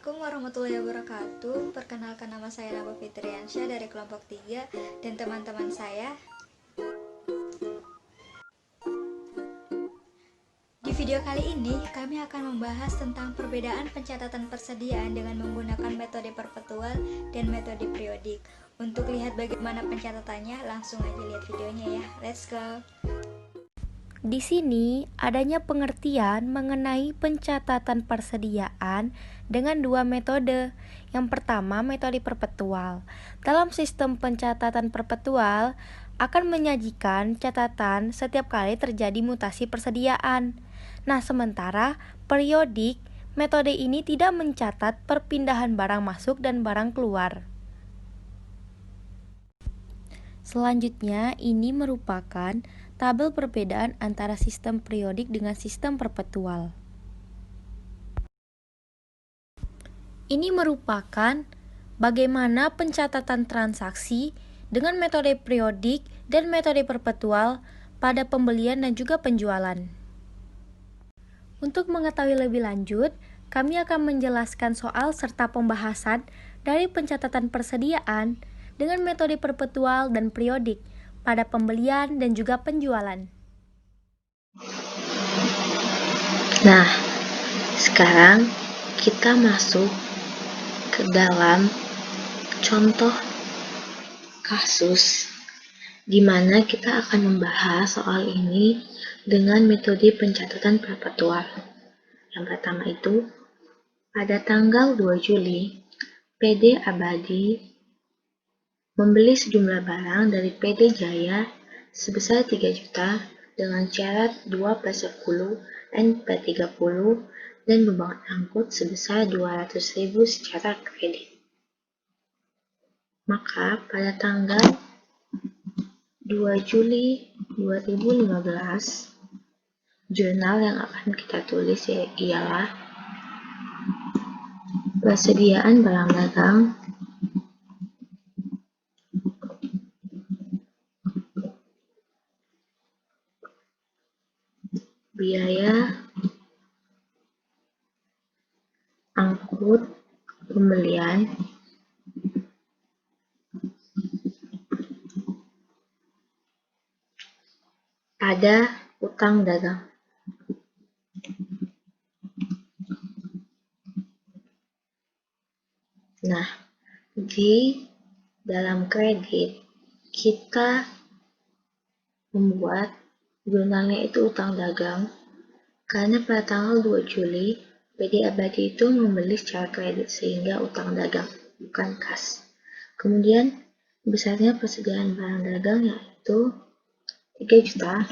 Assalamualaikum warahmatullahi wabarakatuh. Perkenalkan, nama saya Naba Fitriansyah dari kelompok 3 dan teman-teman saya. Di video kali ini kami akan membahas tentang perbedaan pencatatan persediaan dengan menggunakan metode perpetual dan metode periodik. Untuk lihat bagaimana pencatatannya, langsung aja lihat videonya ya. Let's go. Di sini adanya pengertian mengenai pencatatan persediaan dengan dua metode. Yang pertama, metode perpetual. Dalam sistem pencatatan perpetual akan menyajikan catatan setiap kali terjadi mutasi persediaan. Nah, sementara periodik, metode ini tidak mencatat perpindahan barang masuk dan barang keluar. Selanjutnya, ini merupakan tabel perbedaan antara sistem periodik dengan sistem perpetual. Ini merupakan bagaimana pencatatan transaksi dengan metode periodik dan metode perpetual pada pembelian dan juga penjualan. Untuk mengetahui lebih lanjut, kami akan menjelaskan soal serta pembahasan dari pencatatan persediaan dengan metode perpetual dan periodik pada pembelian dan juga penjualan. Nah, sekarang kita masuk ke dalam contoh kasus di mana kita akan membahas soal ini dengan metode pencatatan perpetual. Yang pertama itu, pada tanggal 2 Juli, PD Abadi membeli sejumlah barang dari PD Jaya sebesar 3 juta dengan syarat 2/10 N per 30 dan beban angkut sebesar 200.000 secara kredit. Maka pada tanggal 2 Juli 2015, jurnal yang akan kita tulis ialah persediaan barang dagang biaya angkut pembelian pada utang dagang. Nah, di dalam kredit kita membuat jurnalnya itu utang dagang karena pada tanggal 2 Juli PD Abadi itu membeli secara kredit sehingga utang dagang, bukan kas. Kemudian besarnya persediaan barang dagang yaitu 3 juta.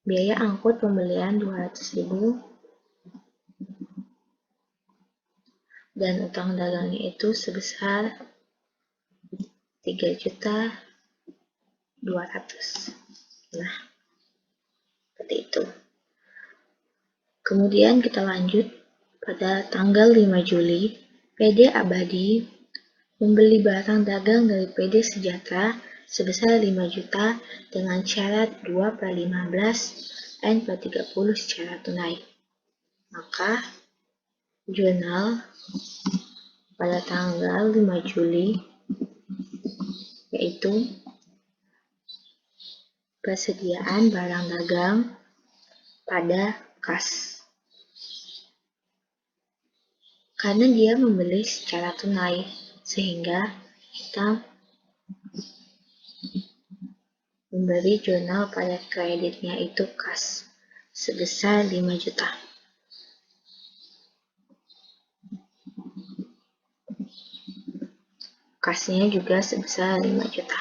Biaya angkut pembelian 200.000 dan utang dagangnya itu sebesar 3.200.000. Nah, seperti itu. Kemudian kita lanjut pada tanggal 5 Juli, PD Abadi membeli barang dagang dari PD Sejahtera sebesar 5 juta dengan syarat 2/15 N per 30 secara tunai. Maka jurnal pada tanggal 5 Juli yaitu persediaan barang dagang pada kas. Karena dia membeli secara tunai, sehingga kita memberi jurnal pada kreditnya itu kas sebesar 5 juta. Kasnya juga sebesar 5 juta.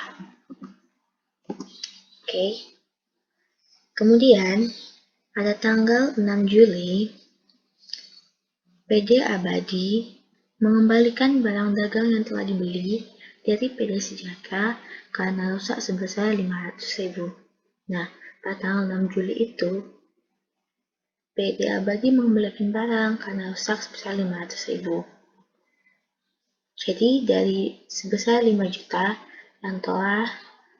Oke. Kemudian pada tanggal 6 Juli PD Abadi mengembalikan barang dagang yang telah dibeli dari PD Sejahtera karena rusak sebesar 500.000. Nah, pada tanggal 6 Juli itu PD Abadi mengembalikan barang karena rusak sebesar 500.000. Jadi dari sebesar 5 juta yang telah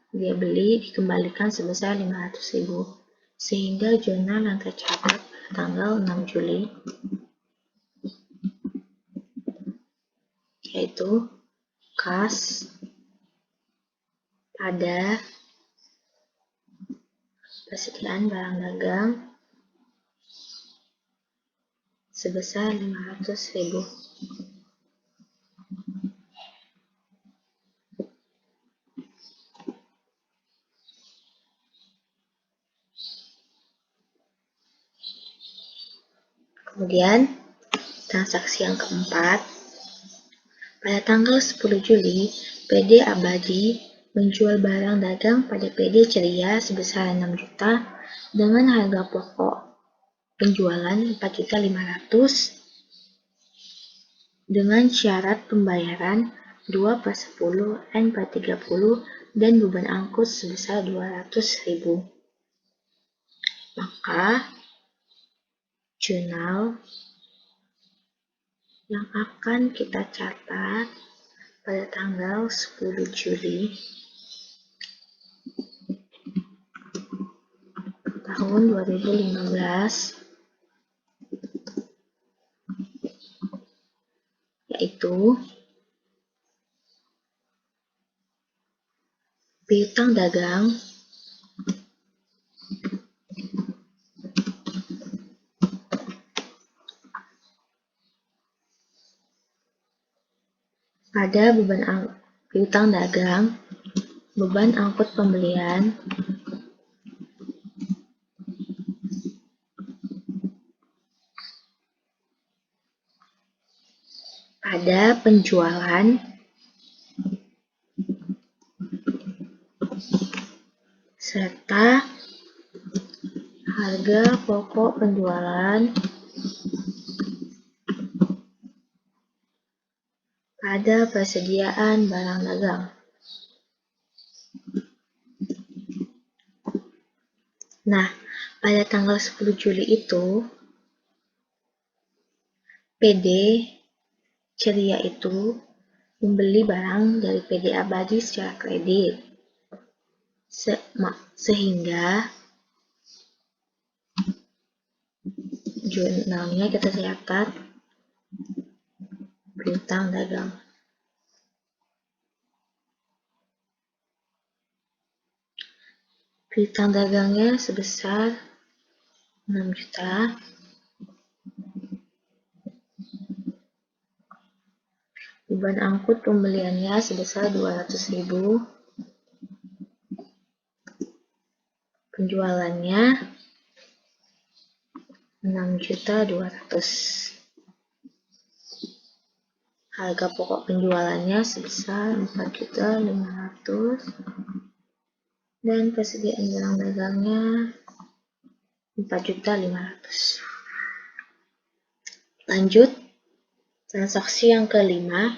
dia beli dikembalikan sebesar 500.000, sehingga jurnal yang tercatat tanggal 6 Juli, yaitu kas pada persediaan barang dagang sebesar 500.000. Kemudian, transaksi yang keempat, pada tanggal 10 Juli, PD Abadi menjual barang dagang pada PD Ceria sebesar 6 juta dengan harga pokok penjualan 4.500.000 dengan syarat pembayaran 2/10 N/30 dan beban angkut sebesar 200.000. Maka jurnal yang akan kita catat pada tanggal 10 Juli tahun 2015 yaitu piutang dagang pada piutang dagang, beban angkut pembelian pada penjualan serta harga pokok penjualan pada persediaan barang dagang. Nah, pada tanggal 10 Juli itu, PD Ceria itu membeli barang dari PD Abadi secara kredit. Sehingga jurnalnya kita catat piutang dagang. Piutang dagangnya sebesar 6 juta. Beban angkut pembeliannya sebesar 200.000. Penjualannya 6.200.000. Harga pokok penjualannya sebesar 4.500.000 dan persediaan barang dagangnya 4.500.000. Lanjut, transaksi yang kelima,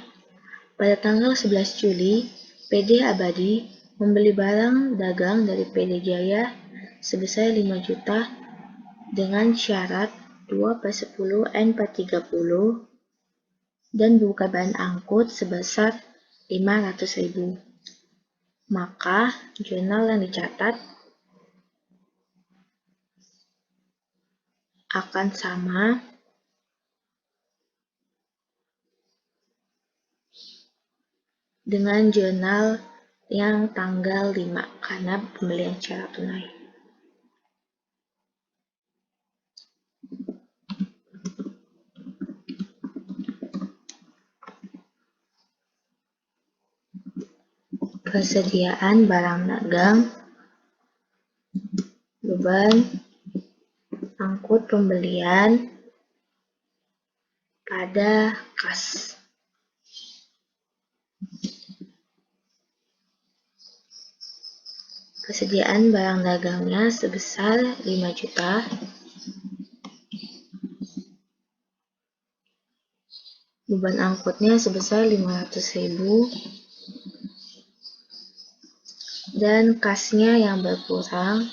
pada tanggal 11 Juli, PD Abadi membeli barang dagang dari PD Jaya sebesar 5 juta dengan syarat 2/10 N/30 dan beban angkut sebesar 500.000. Maka jurnal yang dicatat akan sama dengan jurnal yang tanggal 5 karena pembelian secara tunai. Persediaan barang dagang, beban angkut pembelian pada kas. Persediaan barang dagangnya sebesar 5 juta. Beban angkutnya sebesar 500.000 dan kasnya yang berkurang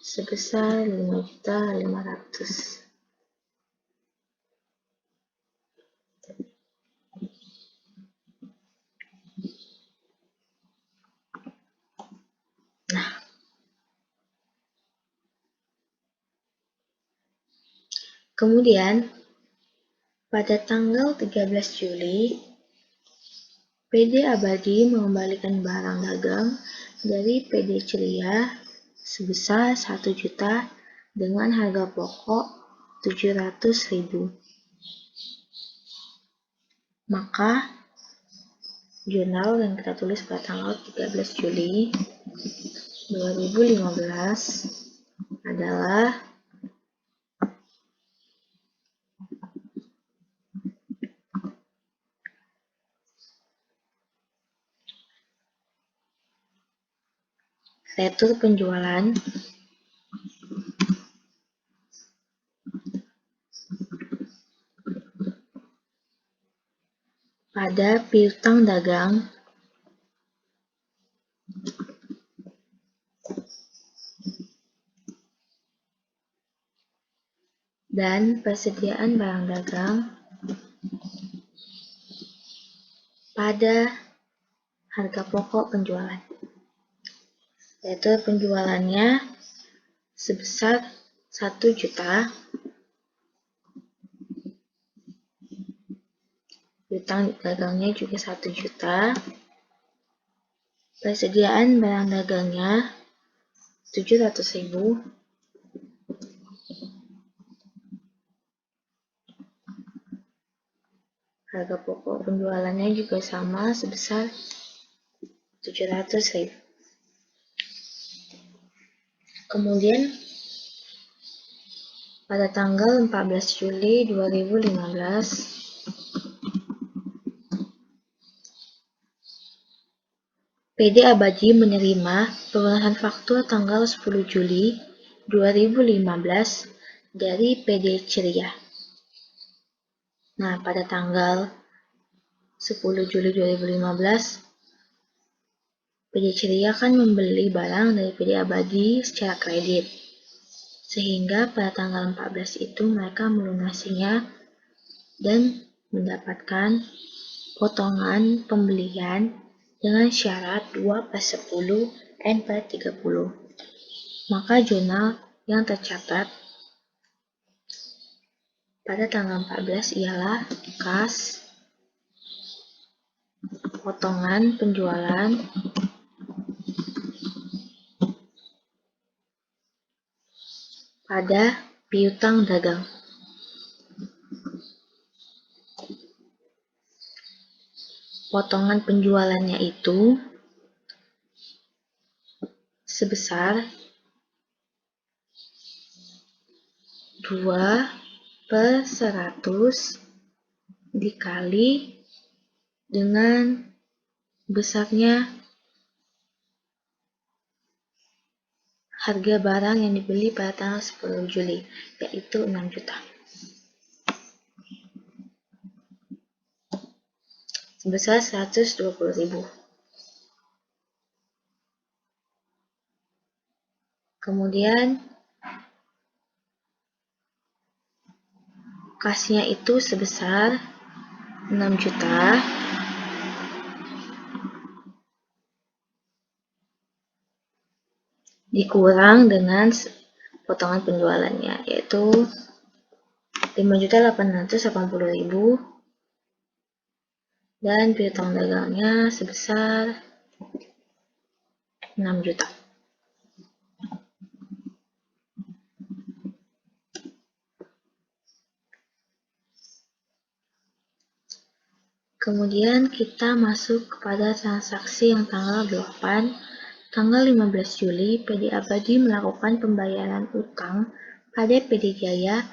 sebesar 5.500.000. Nah, Kemudian, pada tanggal 13 Juli, PD Abadi mengembalikan barang dagang dari PD Ceria sebesar 1 juta dengan harga pokok 700.000. Maka, jurnal yang kita tulis pada tanggal 13 Juli 2015 adalah retur penjualan pada piutang dagang dan persediaan barang dagang pada harga pokok penjualan. Yaitu penjualannya sebesar 1 juta, piutang dagangnya juga 1 juta, persediaan barang dagangnya 700.000, harga pokok penjualannya juga sama sebesar 700.000. Kemudian pada tanggal 14 Juli 2015 PD Abadi menerima pelunasan faktur tanggal 10 Juli 2015 dari PD Ceria. Nah, pada tanggal 10 Juli 2015, PD Ceria akan membeli barang dari PD Abadi secara kredit. Sehingga pada tanggal 14 itu mereka melunasinya dan mendapatkan potongan pembelian dengan syarat 2/10 N/30. Maka jurnal yang tercatat pada tanggal 14 ialah kas potongan penjualan pada piutang dagang. Potongan penjualannya itu sebesar 2/100 dikali dengan besarnya harga barang yang dibeli pada tanggal 10 Juli, yaitu 6 juta. Sebesar 120.000. Kemudian kasnya itu sebesar 6 juta dikurang dengan potongan penjualannya, yaitu 5.880.000 dan piutang dagangnya sebesar 6 juta. Kemudian kita masuk kepada transaksi yang tanggal 15 Juli, PD Abadi melakukan pembayaran utang pada PD Jaya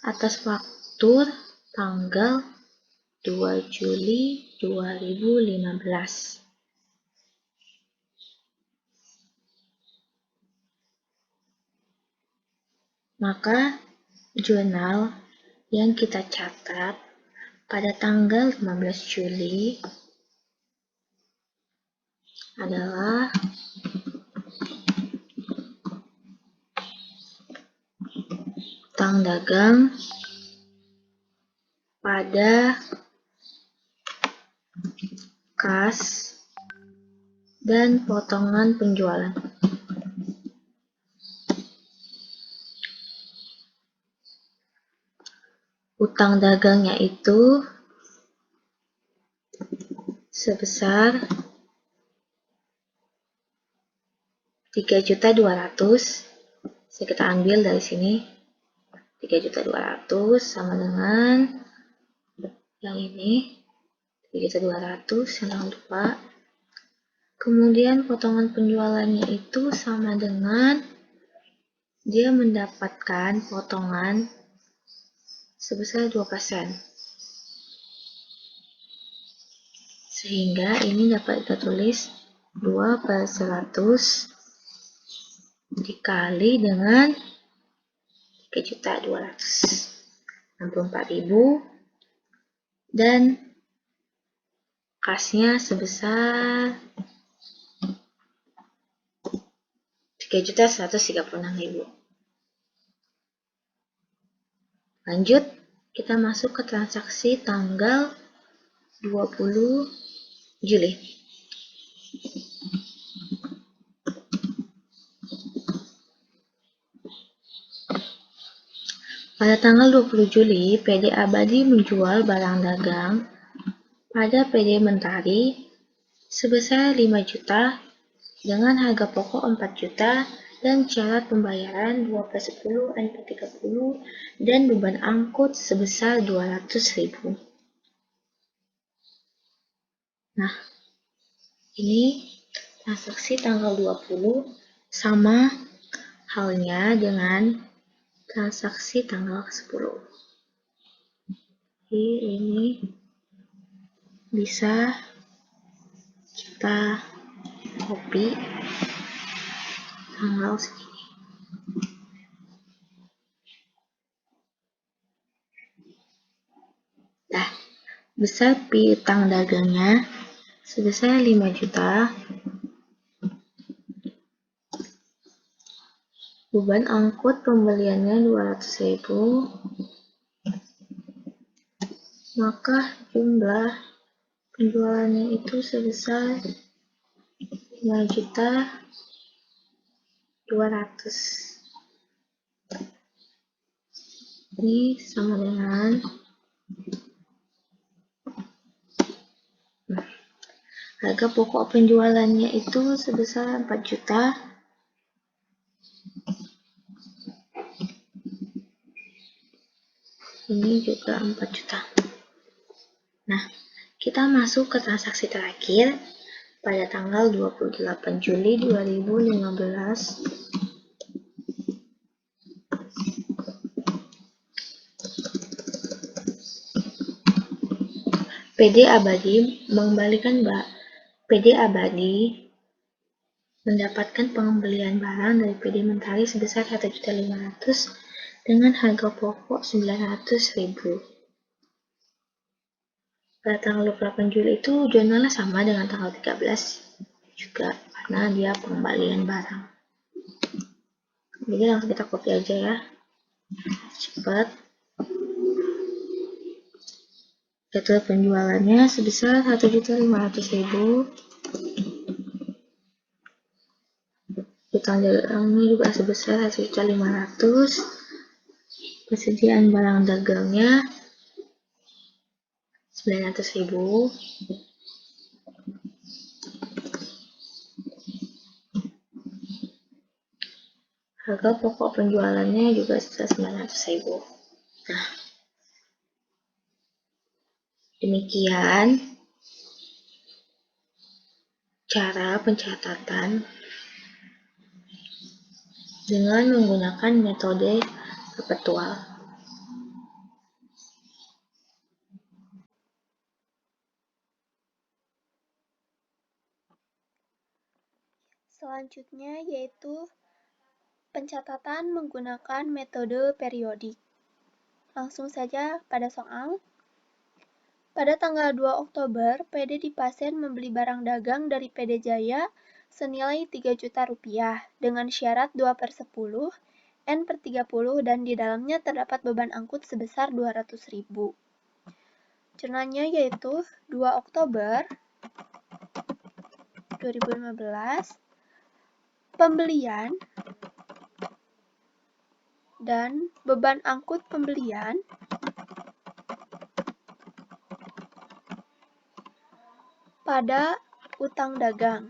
atas faktur tanggal 2 Juli 2015. Maka jurnal yang kita catat pada tanggal 15 Juli adalah utang dagang pada kas dan potongan penjualan. utang dagangnya itu sebesar 3.200.000. Kita ambil dari sini 3.200.000 sama dengan yang ini 3.200.000, jangan lupa. Kemudian potongan penjualannya itu sama dengan dia mendapatkan potongan sebesar 2%. Sehingga ini dapat kita tulis 2/100 dikali dengan 3.264.000 dan kasnya sebesar 3.136.000. Lanjut, kita masuk ke transaksi tanggal 20 Juli. Pada tanggal 20 Juli, PD Abadi menjual barang dagang pada PD Mentari sebesar 5 juta dengan harga pokok 4 juta dan syarat pembayaran 2/10 N/30 dan beban angkut sebesar 200.000. Nah, ini transaksi tanggal 20 sama halnya dengan transaksi tanggal 10. Jadi ini bisa kita copy tanggal segini. Nah, besar piutang dagangnya sebesar 5 juta. Beban angkut pembeliannya 200.000. Maka jumlah penjualannya itu sebesar 5.200.000. Ini sama dengan harga pokok penjualannya itu sebesar 4 juta. Ini juga 4 juta. Nah, kita masuk ke transaksi terakhir pada tanggal 28 Juli 2015. PD Abadi mendapatkan pengembalian barang dari PD Mentari sebesar 1.500.000 dengan harga pokok 900.000. Pada tanggal 28 Juli itu jurnalnya sama dengan tanggal 13 juga karena dia pengembalian barang. Jadi langsung kita copy aja ya, cepat. Total penjualannya sebesar 1.500.000. Utang dagangnya juga sebesar 1.500.000. Persediaan barang dagangnya 900.000. Harga pokok penjualannya juga sebesar 900.000. Nah, demikian cara pencatatan dengan menggunakan metode perpetual. Selanjutnya yaitu pencatatan menggunakan metode periodik. Langsung saja pada soal. Pada tanggal 2 Oktober, PD Dipasen membeli barang dagang dari PD Jaya senilai 3 juta rupiah dengan syarat 2/10 N/30 dan di dalamnya terdapat beban angkut sebesar 200.000. Jurnalnya yaitu 2 Oktober 2015, pembelian dan beban angkut pembelian pada utang dagang.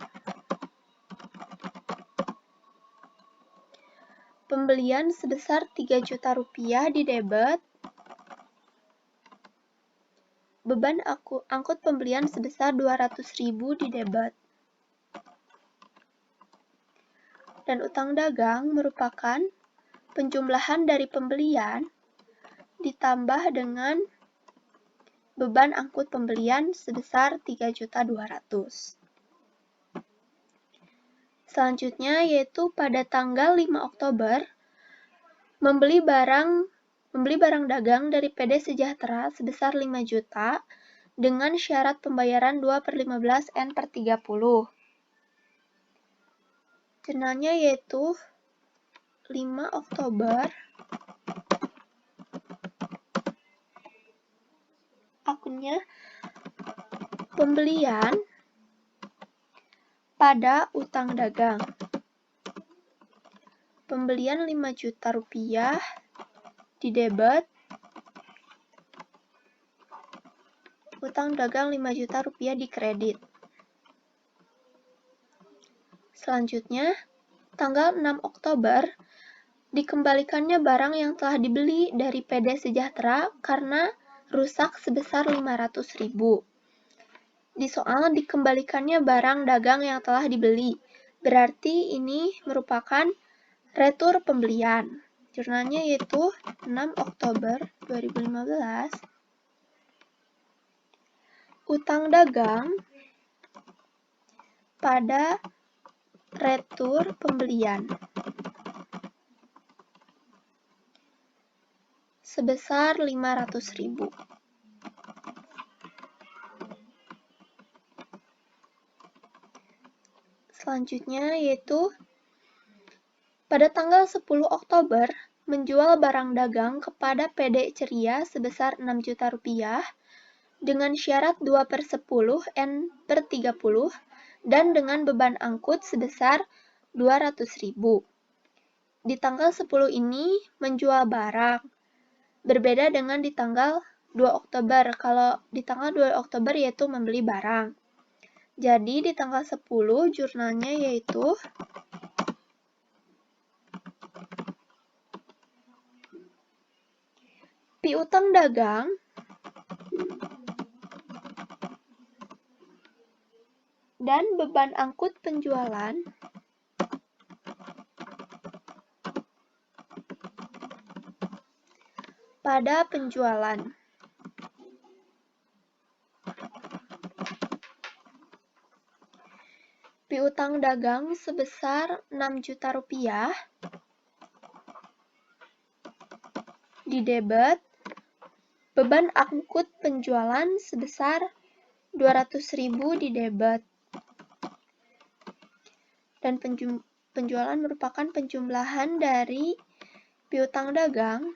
Pembelian sebesar 3 juta rupiah di debit. Beban angkut pembelian sebesar 200.000 di debit. Dan utang dagang merupakan penjumlahan dari pembelian ditambah dengan beban angkut pembelian sebesar 3.200.000. Selanjutnya yaitu pada tanggal 5 Oktober membeli barang dagang dari PD Sejahtera sebesar 5 juta dengan syarat pembayaran 2/15 N/30. Jurnalnya yaitu 5 Oktober. Akunnya pembelian pada utang dagang. Pembelian 5 juta rupiah di debit. Utang dagang 5 juta rupiah di kredit. Selanjutnya, tanggal 6 Oktober, dikembalikannya barang yang telah dibeli dari PD Sejahtera karena rusak sebesar 500.000. Di soal dikembalikannya barang dagang yang telah dibeli, berarti ini merupakan retur pembelian. Jurnalnya yaitu 6 Oktober 2015. Utang dagang pada retur pembelian sebesar 500.000. Selanjutnya yaitu pada tanggal 10 Oktober menjual barang dagang kepada PD Ceria sebesar 6 juta rupiah dengan syarat 2/10 N/30 dan dengan beban angkut sebesar 200.000. Di tanggal 10 ini menjual barang. Berbeda dengan di tanggal 2 Oktober. Kalau di tanggal 2 Oktober yaitu membeli barang. Jadi di tanggal 10 jurnalnya yaitu piutang dagang dan beban angkut penjualan pada penjualan. Piutang dagang sebesar 6 juta rupiah di debit. Beban angkut penjualan sebesar 200.000 di debit. Dan penjualan merupakan penjumlahan dari piutang dagang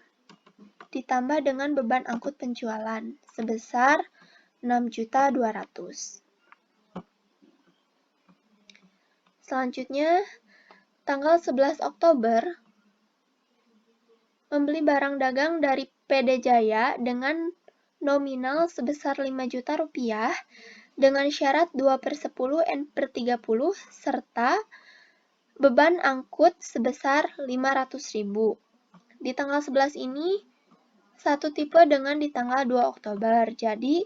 ditambah dengan beban angkut penjualan sebesar 6.200.000. Selanjutnya, tanggal 11 Oktober membeli barang dagang dari PD Jaya dengan nominal sebesar 5 juta rupiah dengan syarat 2/10 N/30 serta beban angkut sebesar 500.000. Di tanggal 11 ini satu tipe dengan di tanggal 2 Oktober. Jadi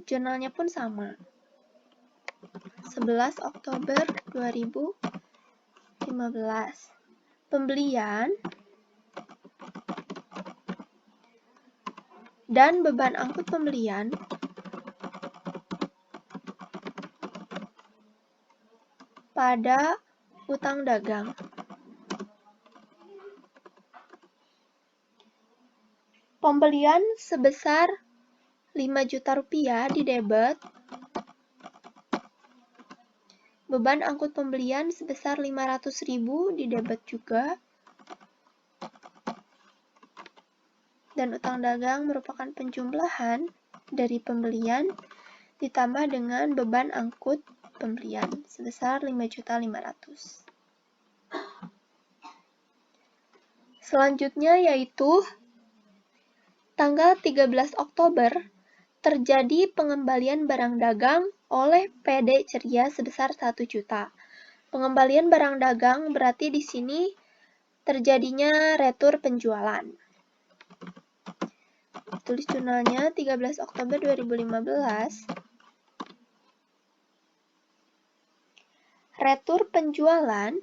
jurnalnya pun sama. 11 Oktober 2015. Pembelian dan beban angkut pembelian pada utang dagang. Pembelian sebesar 5 juta rupiah di debit. Beban angkut pembelian sebesar 500.000 di debit juga. Dan utang dagang merupakan penjumlahan dari pembelian ditambah dengan beban angkut pembelian sebesar 5.500.000. Selanjutnya yaitu tanggal 13 Oktober terjadi pengembalian barang dagang oleh PD Ceria sebesar 1 juta. Pengembalian barang dagang berarti di sini terjadinya retur penjualan. Tulis jurnalnya 13 Oktober 2015. Retur penjualan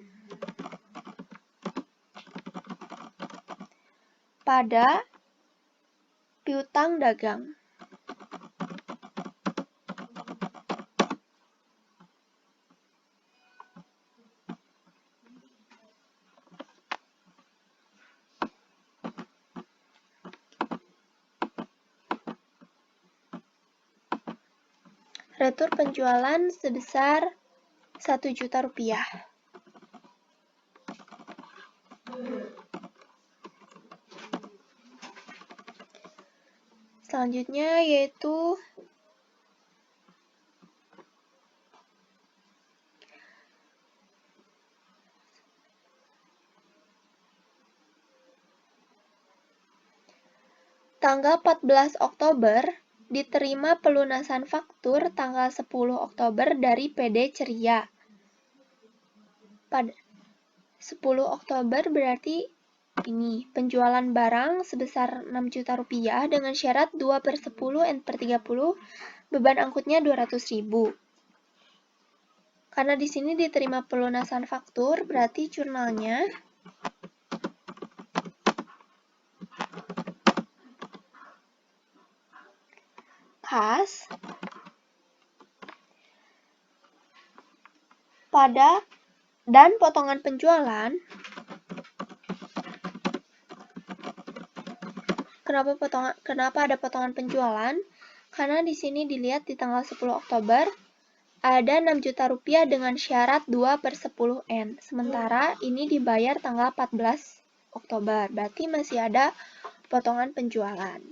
pada piutang dagang. Retur penjualan sebesar 1 juta rupiah. Selanjutnya yaitu tanggal 14 Oktober diterima pelunasan faktur tanggal 10 Oktober dari PD Ceria. Pada 10 Oktober berarti ini penjualan barang sebesar 6 juta rupiah dengan syarat 2/10 N/30, beban angkutnya 200.000. Karena di sini diterima pelunasan faktur, berarti jurnalnya kas pada dan potongan penjualan. Kenapa ada potongan penjualan? Karena di sini dilihat di tanggal 10 Oktober ada 6 juta rupiah dengan syarat 2/10 N. Sementara ini dibayar tanggal 14 Oktober. Berarti masih ada potongan penjualan.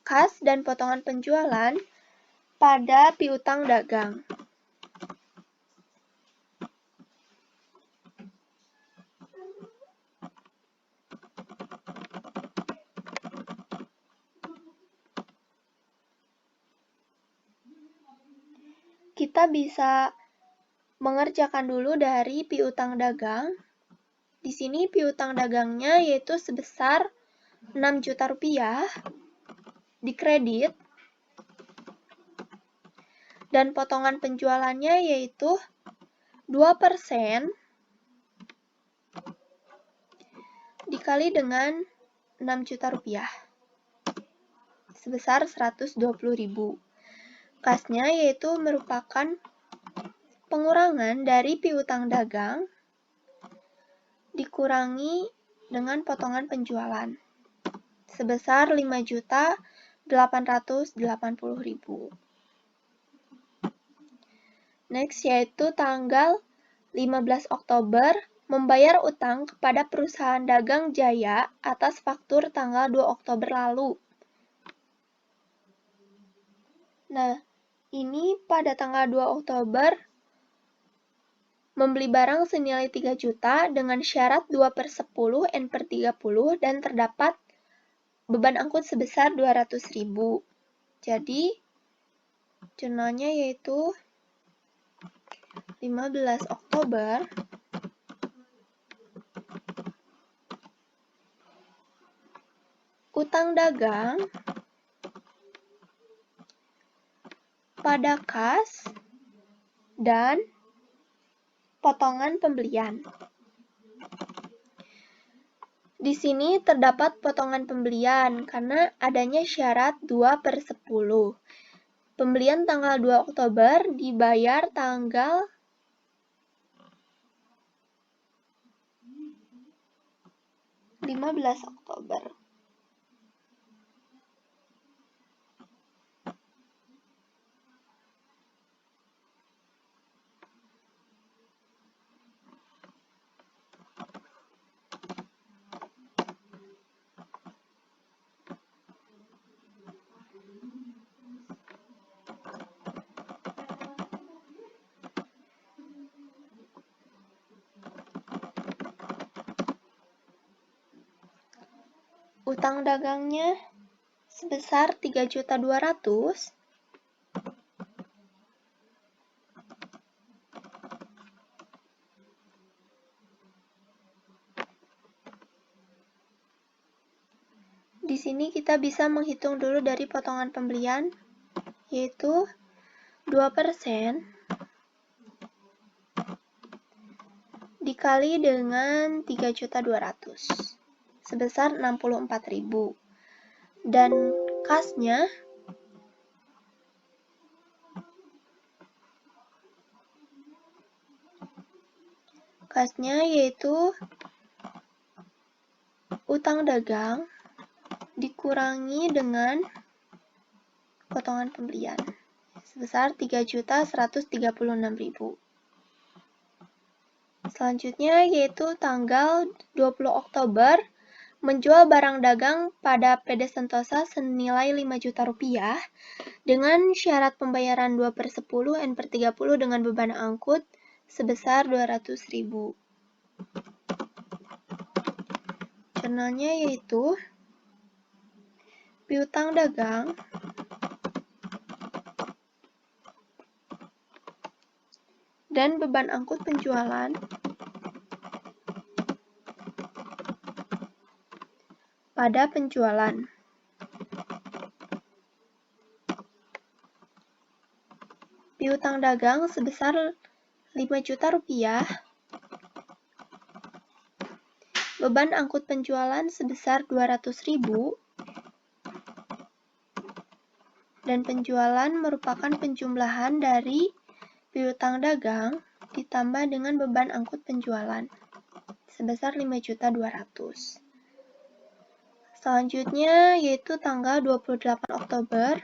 Kas dan potongan penjualan pada piutang dagang. Kita bisa mengerjakan dulu dari piutang dagang. Di sini piutang dagangnya yaitu sebesar 6 juta rupiah dikredit dan potongan penjualannya yaitu 2% dikali dengan 6 juta rupiah sebesar 120.000. Kasnya yaitu merupakan pengurangan dari piutang dagang dikurangi dengan potongan penjualan sebesar 5.880.000. Next yaitu tanggal 15 Oktober membayar utang kepada perusahaan dagang Jaya atas faktur tanggal 2 Oktober lalu. Nah, ini pada tanggal 2 Oktober membeli barang senilai 3 juta dengan syarat 2/10 N/30 dan terdapat beban angkut sebesar 200.000. Jadi, jurnalnya yaitu 15 Oktober utang dagang pada kas dan potongan pembelian. Di sini terdapat potongan pembelian karena adanya syarat 2/10. Pembelian tanggal 2 Oktober dibayar tanggal 15 Oktober. Utang dagangnya sebesar 3.200.000. Di sini kita bisa menghitung dulu dari potongan pembelian, yaitu 2% dikali dengan 3.200.000 sebesar 64.000. Dan kasnya yaitu utang dagang dikurangi dengan potongan pembelian sebesar 3.136.000. Selanjutnya yaitu tanggal 20 Oktober menjual barang dagang pada PD Sentosa senilai 5 juta rupiah dengan syarat pembayaran 2/10 N/30 dengan beban angkut sebesar 200.000. Jurnalnya yaitu piutang dagang dan beban angkut penjualan pada penjualan. Piutang dagang sebesar 5 juta rupiah, beban angkut penjualan sebesar 200.000, dan penjualan merupakan penjumlahan dari piutang dagang ditambah dengan beban angkut penjualan sebesar 5.200.000. Selanjutnya yaitu tanggal 28 Oktober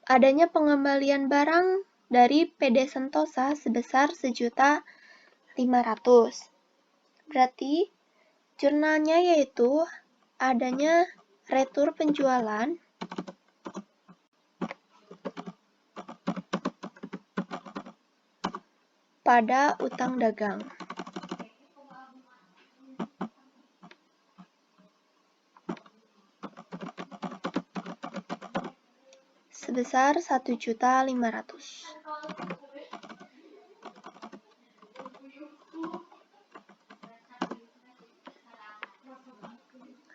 adanya pengembalian barang dari PD Sentosa sebesar 1.500.000. Berarti jurnalnya yaitu adanya retur penjualan pada utang dagang. Sebesar 1.500.000.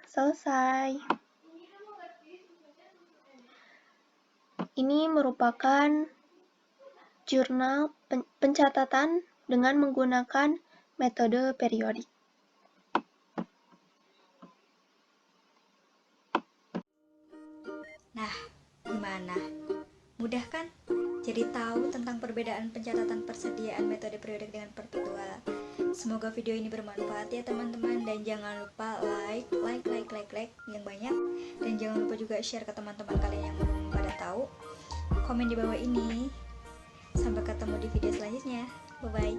Selesai. Ini merupakan jurnal pencatatan dengan menggunakan metode periodik. Nah, gimana? Mudah kan? Jadi tahu tentang perbedaan pencatatan persediaan metode periodik dengan perpetual. Semoga video ini bermanfaat ya teman-teman, dan jangan lupa like yang banyak, dan jangan lupa juga share ke teman-teman kalian yang belum pada tahu. Komen di bawah ini. Sampai ketemu di video selanjutnya. Bye bye.